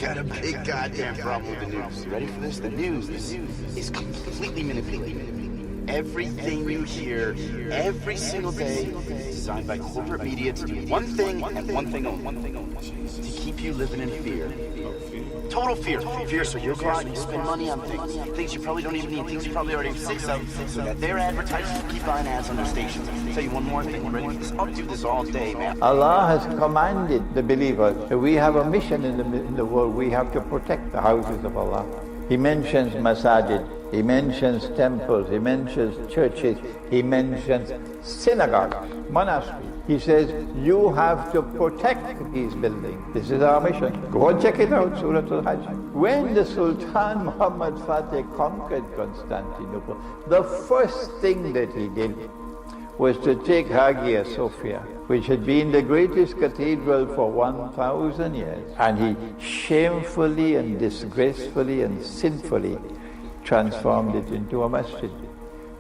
got a big goddamn problem with the news. You ready for this? The news is completely manipulated. Everything you hear every single day is designed by corporate media to do one thing and one thing only. To keep you living in fear. Total fear. Fear, so you'll go out and you spend money on things you probably don't even need, things you probably already have six of, so that their advertisers keep buying ads on their stations. I'll tell you one more thing. You ready for this? I'll do this all day, man. Allah has commanded the believers. We have a mission in the world. We have to protect the houses of Allah. He mentions masajid, he mentions temples, he mentions churches, he mentions synagogues, monasteries. He says, you have to protect these buildings. This is our mission. Go and check it out, Surah Al-Hajj. When the Sultan Muhammad Fateh conquered Constantinople, the first thing that he did was to take Hagia Sophia, which had been the greatest cathedral for 1,000 years, and he shamefully and disgracefully and sinfully transformed it into a masjid,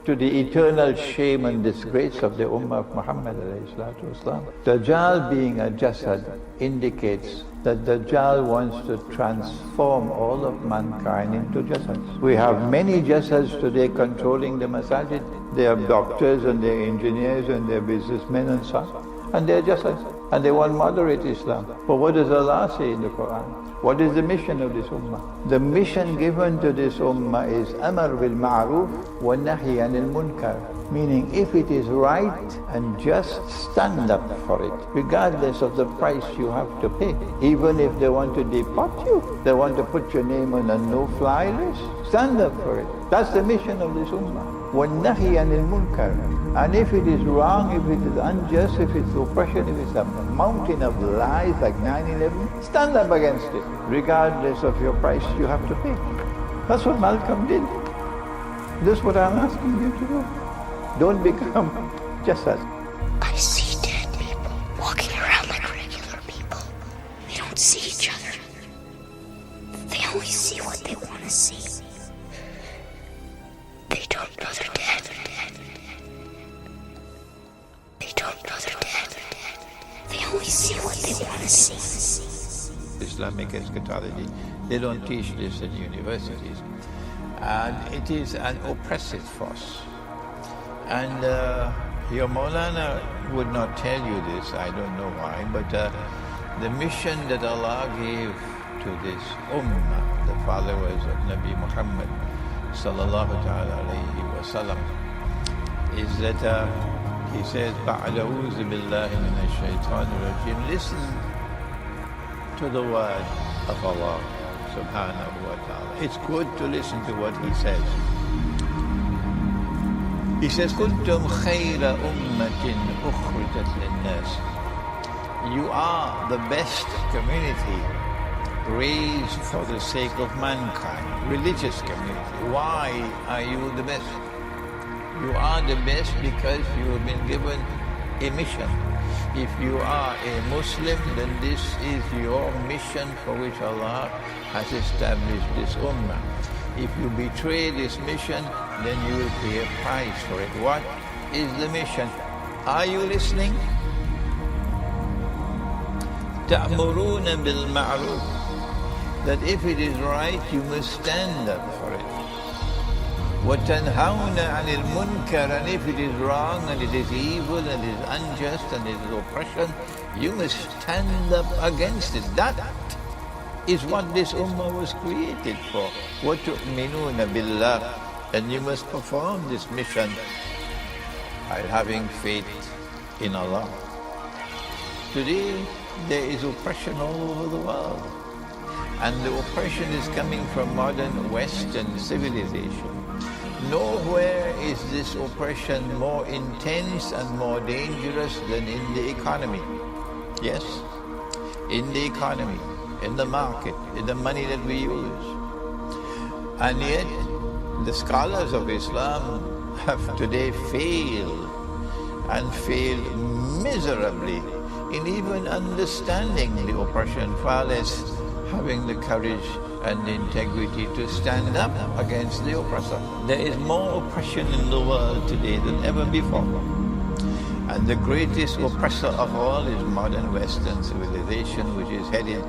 to the eternal shame and disgrace of the Ummah of Muhammad ﷺ. Dajjal being a jasad indicates that Dajjal wants to transform all of mankind into jasads. We have many jasads today controlling the masajid. They are doctors and they're engineers and they're businessmen and so on. And they're jasads. And they want moderate Islam. But what does Allah say in the Quran? What is the mission of this ummah? The mission given to this ummah is Amar bil Ma'ruf wa Nahi anil Munkar. Meaning, if it is right and just, stand up for it, regardless of the price you have to pay. Even if they want to deport you, they want to put your name on a no-fly list, stand up for it. That's the mission of this ummah. Wa Nahi anil Munkar. And if it is wrong, if it is unjust, if it's oppression, if it's a mountain of lies like 9/11, stand up against it, regardless of your price you have to pay. That's what Malcolm did. That's what I'm asking you to do. Don't become just us. I see dead people walking around like regular people. They don't see each other. They only see what they want to see. They don't know they're dead. They don't know they're dead. They only see what they want to see. Islamic eschatology, they don't teach this in universities. And it is an oppressive force. And your Maulana would not tell you this, I don't know why, but the mission that Allah gave to this ummah, the followers of Nabi Muhammad sallallahu alayhi wa sallam, is that he says, Ba'ala'uz billahi minash shaitanir rajim. Listen to the word of Allah subhanahu wa ta'ala. It's good to listen to what he says. He says, كُنْتُمْ خَيْرَ أُمَّةٍ أُخْرِجَتْ لِلنَّاسِ. You are the best community raised for the sake of mankind, religious community. Why are you the best? You are the best because you have been given a mission. If you are a Muslim, then this is your mission for which Allah has established this ummah. If you betray this mission, then you will pay a price for it. What is the mission? Are you listening? تَأْمُرُونَ بِالْمَعْرُوفِ. That if it is right, you must stand up for it. وَتَنْهَوْنَ عَنِ الْمُنْكَرِ. And if it is wrong, and it is evil, and it is unjust, and it is oppression, you must stand up against it. That is what this ummah was created for. وَتُؤْمِنُونَ بِاللَّهِ. And you must perform this mission by having faith in Allah. Today, there is oppression all over the world. And the oppression is coming from modern Western civilization. Nowhere is this oppression more intense and more dangerous than in the economy. Yes, in the economy, in the market, in the money that we use. And yet, the scholars of Islam have today failed, and failed miserably, in even understanding the oppression, far less having the courage and the integrity to stand up against the oppressor. There is more oppression in the world today than ever before. And the greatest oppressor of all is modern Western civilization, which is headed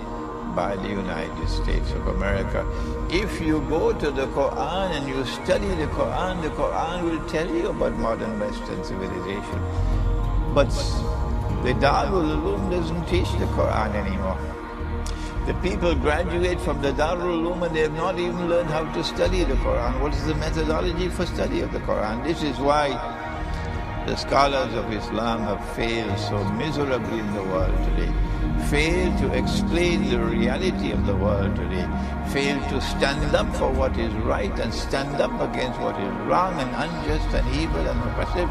by the United States of America. If you go to the Quran and you study the Quran will tell you about modern Western civilization. But the Darul Uloom doesn't teach the Quran anymore. The people graduate from the Darul Uloom and they have not even learned how to study the Quran. What is the methodology for study of the Quran? This is why the scholars of Islam have failed so miserably in the world today. Failed to explain the reality of the world today. Failed to stand up for what is right and stand up against what is wrong and unjust and evil and oppressive,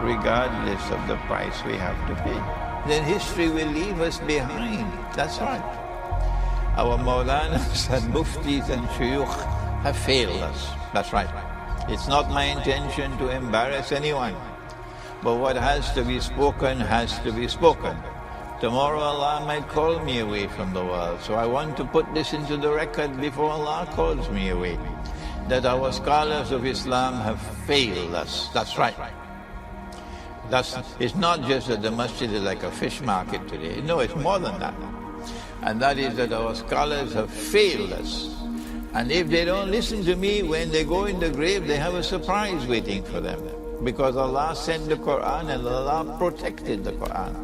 regardless of the price we have to pay. Then history will leave us behind. That's right. Our Maulanas and Muftis and Shuyukh have failed us. That's right. It's not my intention to embarrass anyone. But what has to be spoken has to be spoken. Tomorrow Allah might call me away from the world. So I want to put this into the record before Allah calls me away. That our scholars of Islam have failed us. That's right. It's not just that the masjid is like a fish market today. No, it's more than that. And that is that our scholars have failed us. And if they don't listen to me, when they go in the grave, they have a surprise waiting for them. Because Allah sent the Quran and Allah protected the Quran.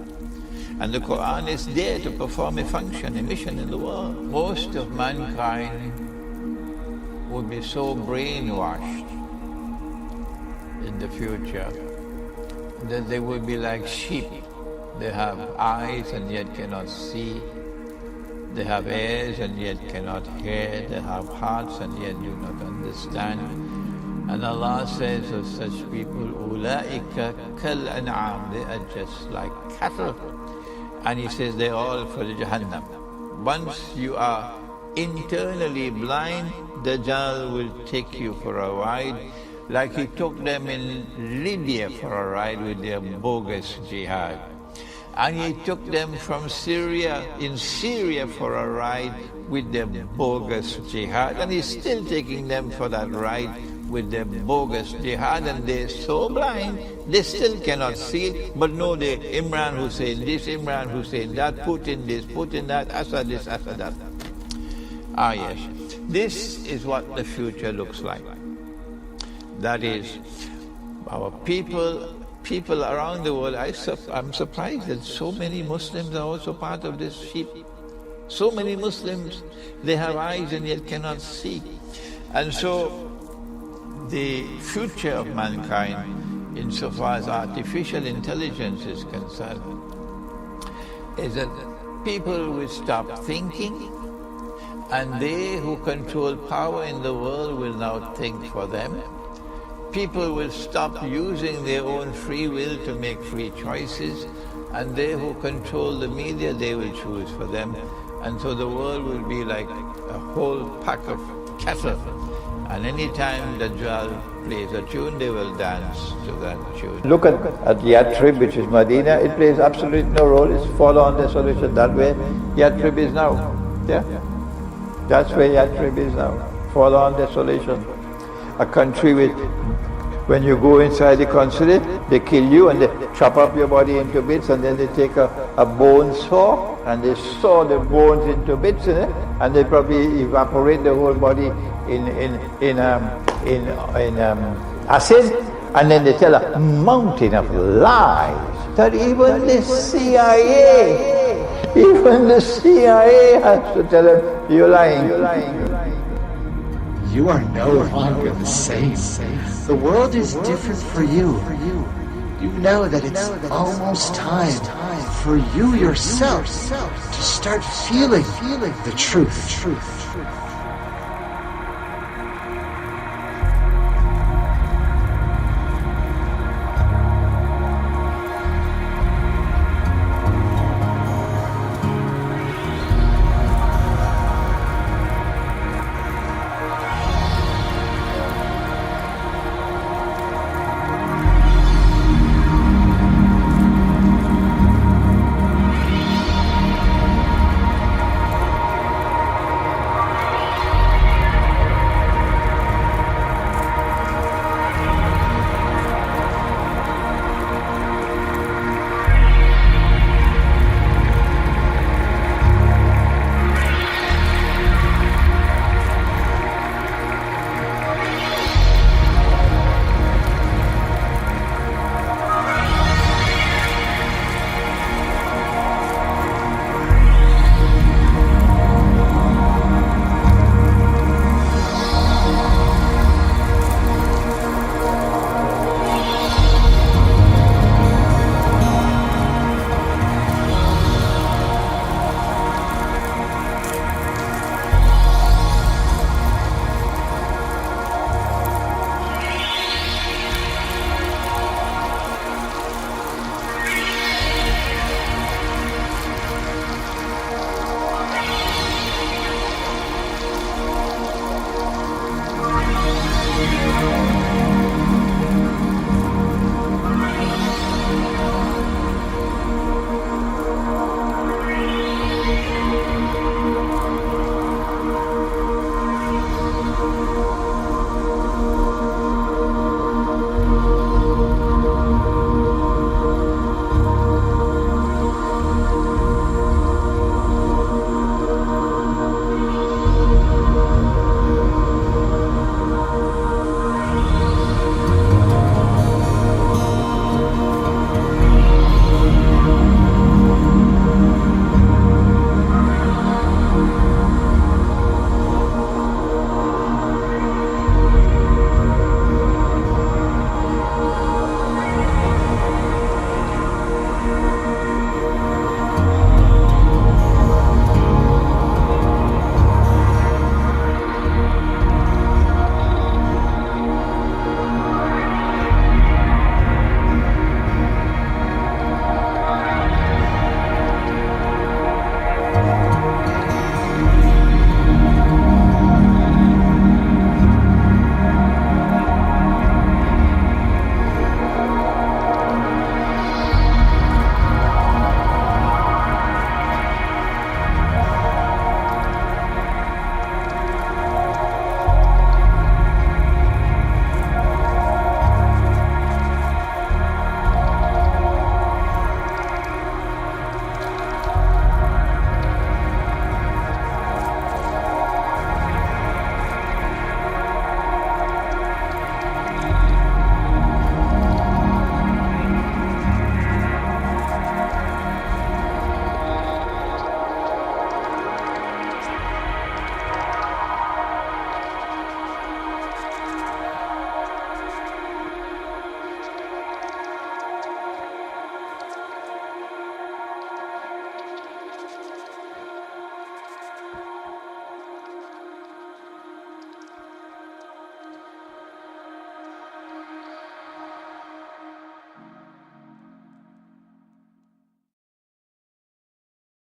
And the Quran is there to perform a function, a mission in the world. Most of mankind would be so brainwashed in the future that they would be like sheep. They have eyes and yet cannot see. They have ears and yet cannot hear. They have hearts and yet do not understand. And Allah says of such people, "Ulaika kal an'am," they are just like cattle. And He says they're all for the Jahannam. Once you are internally blind, Dajjal will take you for a ride, like he took them in Libya for a ride with their bogus jihad. And he took them from Syria, in Syria for a ride with their bogus jihad. And he's still taking them for that ride with their bogus jihad. And they're so blind, they still cannot see it. But no, they Imran Hussein this, Imran Hussein that, Putin this, Putin that, Assad this, Assad that. Ah yes, this is what the future looks like. That is, our people around the world. I'm surprised that so many Muslims are also part of this sheep. So many Muslims, they have eyes and yet cannot see. And so the future of mankind, insofar as artificial intelligence is concerned, is that people will stop thinking, and they who control power in the world will now think for them. People will stop using their own free will to make free choices, and they who control the media, they will choose for them. And so the world will be like a whole pack of cattle. And any time Dajjal plays a tune, they will dance to that tune. Look at Yathrib, which is Medina. It plays absolutely no role. It's fall on desolation. That way Yathrib is now. Yeah? That's where Yathrib is now. Fall on desolation. A country with, when you go inside the consulate, they kill you and they chop up your body into bits, and then they take a bone saw and they saw the bones into bits, and they probably evaporate the whole body in acid, and then they tell a mountain of lies that even the CIA has to tell them, you're lying. You are no longer the same. The world is different for you. You know that it's almost time for you yourself to start feeling the truth.